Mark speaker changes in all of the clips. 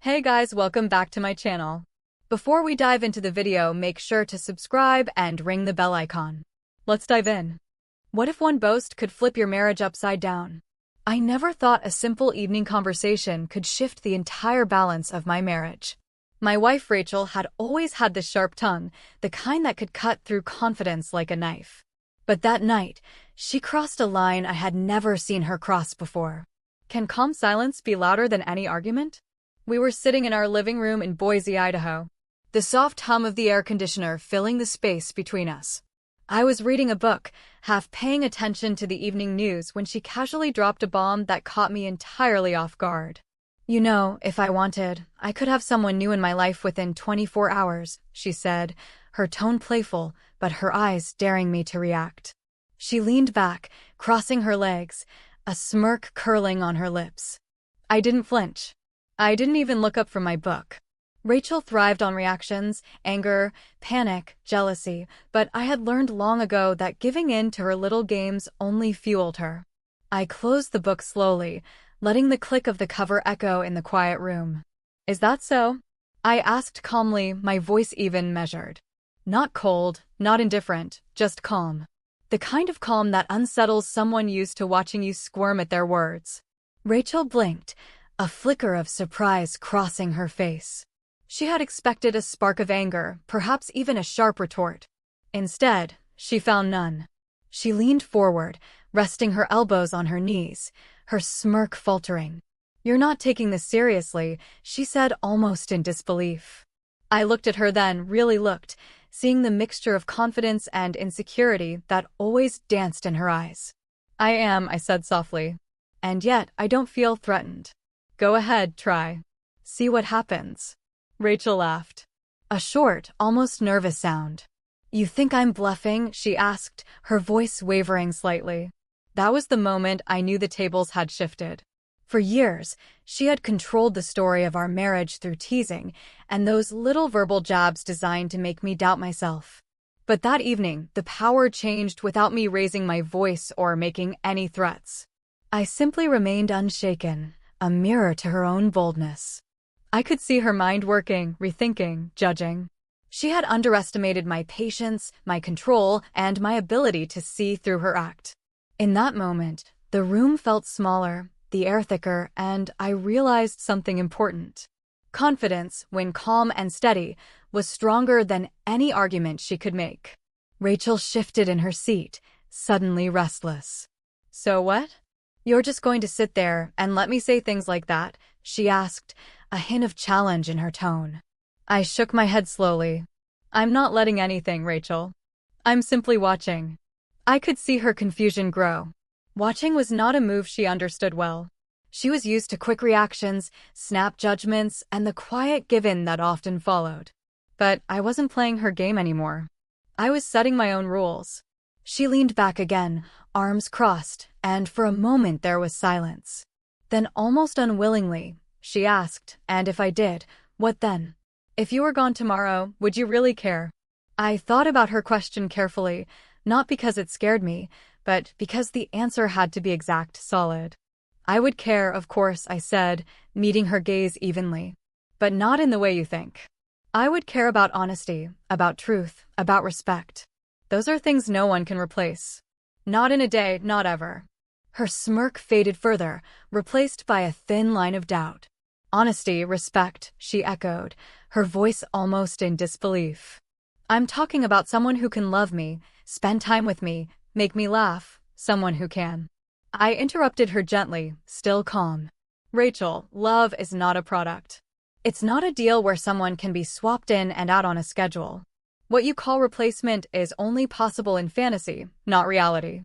Speaker 1: Hey guys, welcome back to my channel. Before we dive into the video, make sure to subscribe and ring the bell icon. Let's dive in. What if one boast could flip your marriage upside down? I never thought a simple evening conversation could shift the entire balance of my marriage. My wife Rachel had always had this sharp tongue, the kind that could cut through confidence like a knife. But that night, she crossed a line I had never seen her cross before. Can calm silence be louder than any argument? We were sitting in our living room in Boise, Idaho, the soft hum of the air conditioner filling the space between us. I was reading a book, half paying attention to the evening news when she casually dropped a bomb that caught me entirely off guard. You know, if I wanted, I could have someone new in my life within 24 hours, she said, her tone playful, but her eyes daring me to react. She leaned back, crossing her legs, a smirk curling on her lips. I didn't flinch. I didn't even look up from my book. Rachel thrived on reactions, anger, panic, jealousy, but I had learned long ago that giving in to her little games only fueled her. I closed the book slowly, letting the click of the cover echo in the quiet room. Is that so? I asked calmly, my voice even measured. Not cold, not indifferent, just calm. The kind of calm that unsettles someone used to watching you squirm at their words. Rachel blinked, a flicker of surprise crossing her face. She had expected a spark of anger, perhaps even a sharp retort. Instead, she found none. She leaned forward, resting her elbows on her knees, her smirk faltering. "You're not taking this seriously," she said almost in disbelief. I looked at her then, really looked, seeing the mixture of confidence and insecurity that always danced in her eyes. "I am," I said softly. "And yet, I don't feel threatened." "Go ahead, try. See what happens." Rachel laughed. A short, almost nervous sound. "You think I'm bluffing?" she asked, her voice wavering slightly. That was the moment I knew the tables had shifted. For years, she had controlled the story of our marriage through teasing and those little verbal jabs designed to make me doubt myself. But that evening, the power changed without me raising my voice or making any threats. I simply remained unshaken, a mirror to her own boldness. I could see her mind working, rethinking, judging. She had underestimated my patience, my control, and my ability to see through her act. In that moment, the room felt smaller, the air thicker, and I realized something important. Confidence, when calm and steady, was stronger than any argument she could make. Rachel shifted in her seat, suddenly restless. "So what? You're just going to sit there and let me say things like that?" she asked, a hint of challenge in her tone. I shook my head slowly. "I'm not letting anything, Rachel. I'm simply watching." I could see her confusion grow. Watching was not a move she understood well. She was used to quick reactions, snap judgments, and the quiet give-in that often followed. But I wasn't playing her game anymore. I was setting my own rules. She leaned back again, arms crossed, and for a moment there was silence. Then, almost unwillingly, she asked, "And if I did, what then? If you were gone tomorrow, would you really care?" I thought about her question carefully, not because it scared me, but because the answer had to be exact, solid. "I would care, of course," I said, meeting her gaze evenly. "But not in the way you think. I would care about honesty, about truth, about respect. Those are things no one can replace. Not in a day, not ever." Her smirk faded further, replaced by a thin line of doubt. "Honesty, respect," she echoed, her voice almost in disbelief. "I'm talking about someone who can love me, spend time with me, make me laugh, someone who can." I interrupted her gently, still calm. "Rachel, love is not a product. It's not a deal where someone can be swapped in and out on a schedule. What you call replacement is only possible in fantasy, not reality."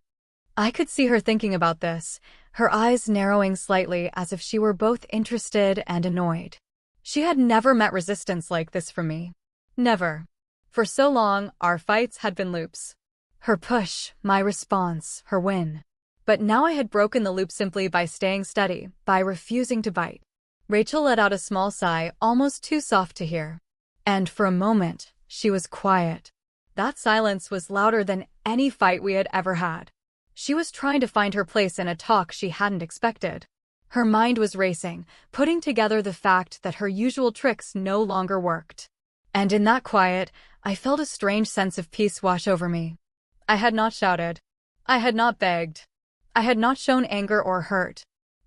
Speaker 1: I could see her thinking about this, her eyes narrowing slightly as if she were both interested and annoyed. She had never met resistance like this from me. Never. For so long, our fights had been loops. Her push, my response, her win. But now I had broken the loop simply by staying steady, by refusing to bite. Rachel let out a small sigh, almost too soft to hear. And for a moment, she was quiet. That silence was louder than any fight we had ever had. She was trying to find her place in a talk she hadn't expected. Her mind was racing, putting together the fact that her usual tricks no longer worked. And in that quiet, I felt a strange sense of peace wash over me. I had not shouted. I had not begged. I had not shown anger or hurt.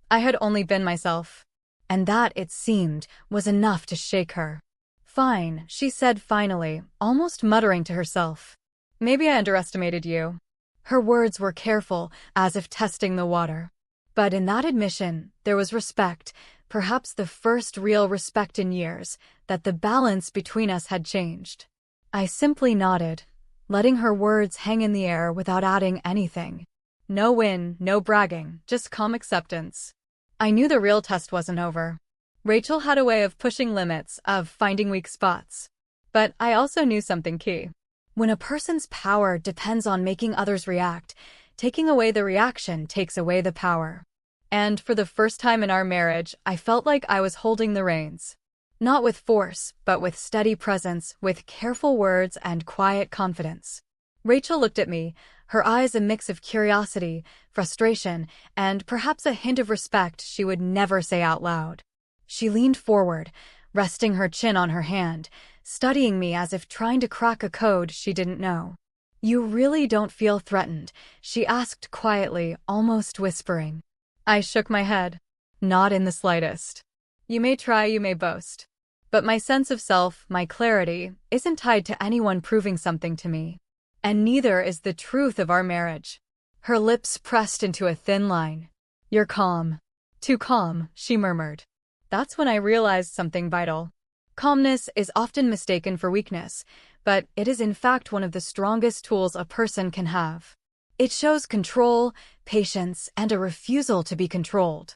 Speaker 1: I had only been myself. And that, it seemed, was enough to shake her. "Fine," she said finally, almost muttering to herself. "Maybe I underestimated you." Her words were careful, as if testing the water. But in that admission, there was respect, perhaps the first real respect in years, that the balance between us had changed. I simply nodded, letting her words hang in the air without adding anything. No win, no bragging, just calm acceptance. I knew the real test wasn't over. Rachel had a way of pushing limits, of finding weak spots. But I also knew something key. When a person's power depends on making others react, taking away the reaction takes away the power. And for the first time in our marriage, I felt like I was holding the reins. Not with force, but with steady presence, with careful words and quiet confidence. Rachel looked at me, her eyes a mix of curiosity, frustration, and perhaps a hint of respect she would never say out loud. She leaned forward, resting her chin on her hand, studying me as if trying to crack a code she didn't know. "You really don't feel threatened?" she asked quietly, almost whispering. I shook my head. "Not in the slightest. You may try, you may boast. But my sense of self, my clarity, isn't tied to anyone proving something to me. And neither is the truth of our marriage." Her lips pressed into a thin line. "You're calm. Too calm," she murmured. That's when I realized something vital. Calmness is often mistaken for weakness, but it is in fact one of the strongest tools a person can have. It shows control, patience, and a refusal to be controlled.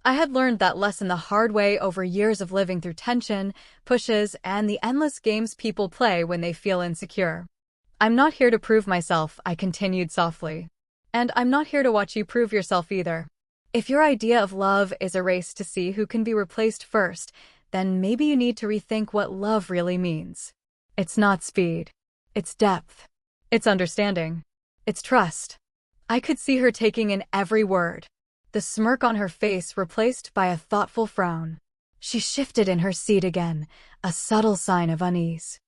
Speaker 1: I had learned that lesson the hard way over years of living through tension, pushes, and the endless games people play when they feel insecure. "I'm not here to prove myself," I continued softly. "And I'm not here to watch you prove yourself either. If your idea of love is a race to see who can be replaced first, then maybe you need to rethink what love really means. It's not speed. It's depth. It's understanding. It's trust." I could see her taking in every word, the smirk on her face replaced by a thoughtful frown. She shifted in her seat again, a subtle sign of unease.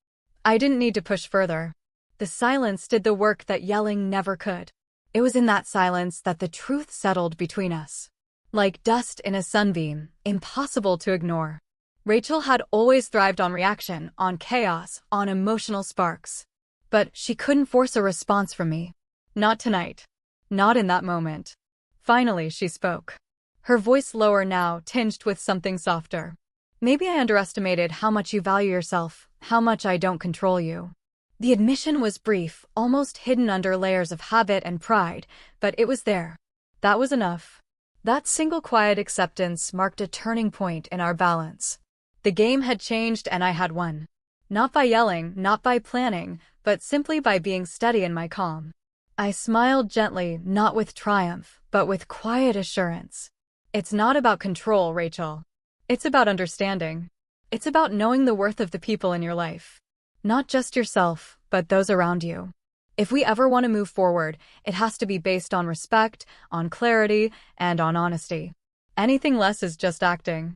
Speaker 1: I didn't need to push further. The silence did the work that yelling never could. It was in that silence that the truth settled between us. Like dust in a sunbeam, impossible to ignore. Rachel had always thrived on reaction, on chaos, on emotional sparks. But she couldn't force a response from me. Not tonight. Not in that moment. Finally, she spoke. Her voice lower now, tinged with something softer. "Maybe I underestimated how much you value yourself, how much I don't control you." The admission was brief, almost hidden under layers of habit and pride, but it was there. That was enough. That single quiet acceptance marked a turning point in our balance. The game had changed and I had won. Not by yelling, not by planning, but simply by being steady in my calm. I smiled gently, not with triumph, but with quiet assurance. "It's not about control, Rachel. It's about understanding. It's about knowing the worth of the people in your life. Not just yourself, but those around you. If we ever want to move forward, it has to be based on respect, on clarity, and on honesty. Anything less is just acting."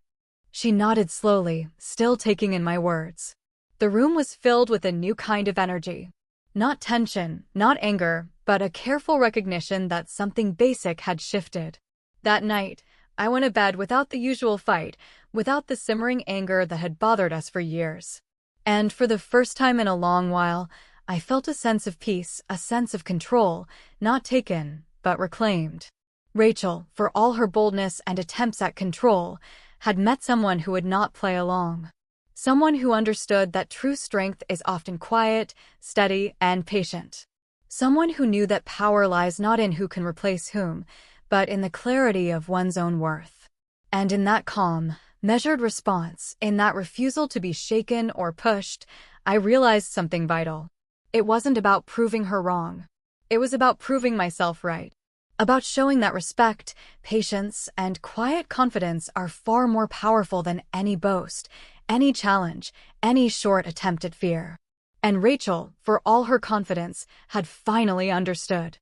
Speaker 1: She nodded slowly, still taking in my words. The room was filled with a new kind of energy. Not tension, not anger, but a careful recognition that something basic had shifted. That night, I went to bed without the usual fight, without the simmering anger that had bothered us for years. And for the first time in a long while, I felt a sense of peace, a sense of control, not taken, but reclaimed. Rachel, for all her boldness and attempts at control, had met someone who would not play along. Someone who understood that true strength is often quiet, steady, and patient. Someone who knew that power lies not in who can replace whom, but in the clarity of one's own worth. And in that calm, measured response, in that refusal to be shaken or pushed, I realized something vital. It wasn't about proving her wrong. It was about proving myself right. About showing that respect, patience, and quiet confidence are far more powerful than any boast, any challenge, any short attempt at fear. And Rachel, for all her confidence, had finally understood.